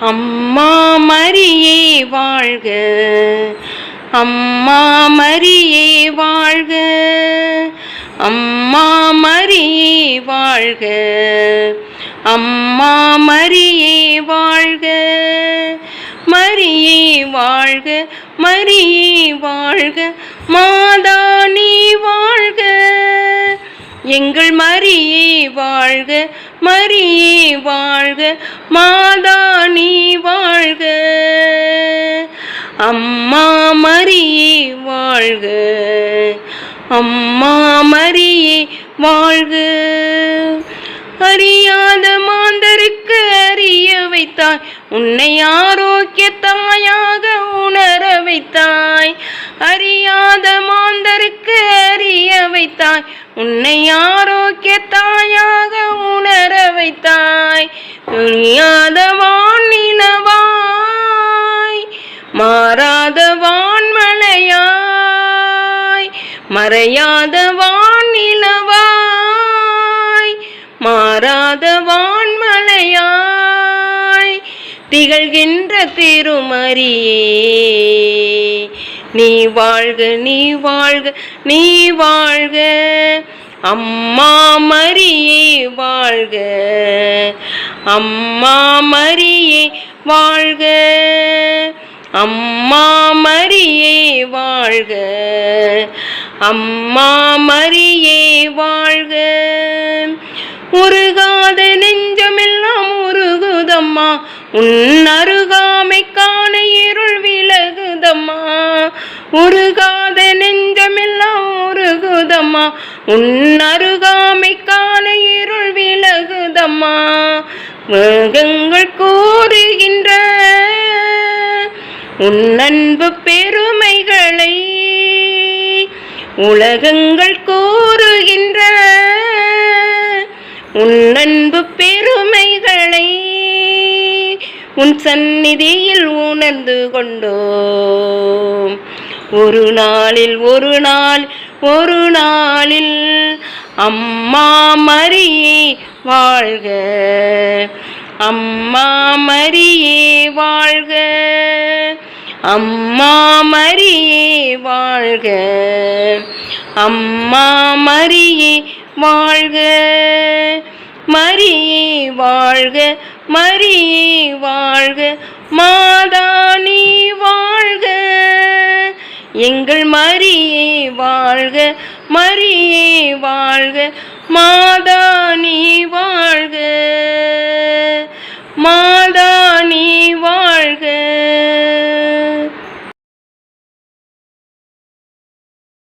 அம்மா மரியே வாழ்க, அம்மா மரியே வாழ்க, அம்மா மரியே வாழ்க, அம்மா மரியே வாழ்க, மரியே வாழ்க, மரியே வாழ்க, மாதா நீ வாழ்க, எங்கள் மரியே வாழ்க, மரியே வாழ்க, மாதா நீ வாழ்க, அம்மா மரியே வாழ்க, அம்மா மரியே வாழ்க. அறியாத மாந்தருக்கு அறிய வைத்தாய், உன்னை ஆரோக்கிய தாயாக உணர வைத்தாய். அறியாத மாந்தருக்கு அறிய வைத்தாய், உன்னை ஆரோக்கிய தாயாக உணர வைத்தாய். துணியாத வானிலவாய், மாறாத வான்மலையாய், மறையாத வானிலவாய், மாறாத வான்மலையாய் திகழ்கின்ற திருமரியே நீ வாழ்க, நீ வாழ்க, நீ வாழ்க, அம்மா மரியே வாழ்க, அம்மா மரியே வாழ்க, அம்மா மரியே வாழ்க, அம்மா மரியே வாழ்க. உருகாத நெஞ்சமெல்லாம் உருகுதம்மா, உன் அருகாமை காண இருள் விலகுதம்மா. உருகாத நெஞ்சமெல்லாம் உருகுதம்மா, உன் அருகாமை காண இருள் விலகுதம்மா. மேகங்கள் கூறுகின்ற உன் அன்பு பெருமைகளை, உலகங்கள் கூறுகின்ற உன் அன்பு பெருமைகளை உன் சந்நிதியில் உணர்ந்து கொண்டோம். ஒரு நாளில் ஒரு நாள் ஒரு நாளில் அம்மா மரியே வாழ்க, அம்மா மரியே வாழ்க, அம்மா மரியே வாழ்க, அம்மா மரியே வாழ்க, மரியே வாழ்க, மரியே வாழ்க, மாதா நீ வாழ்க, எங்கள் மரியே வாழ்க, மரியே வாழ்க, மாதா நீ வாழ்க, மாதா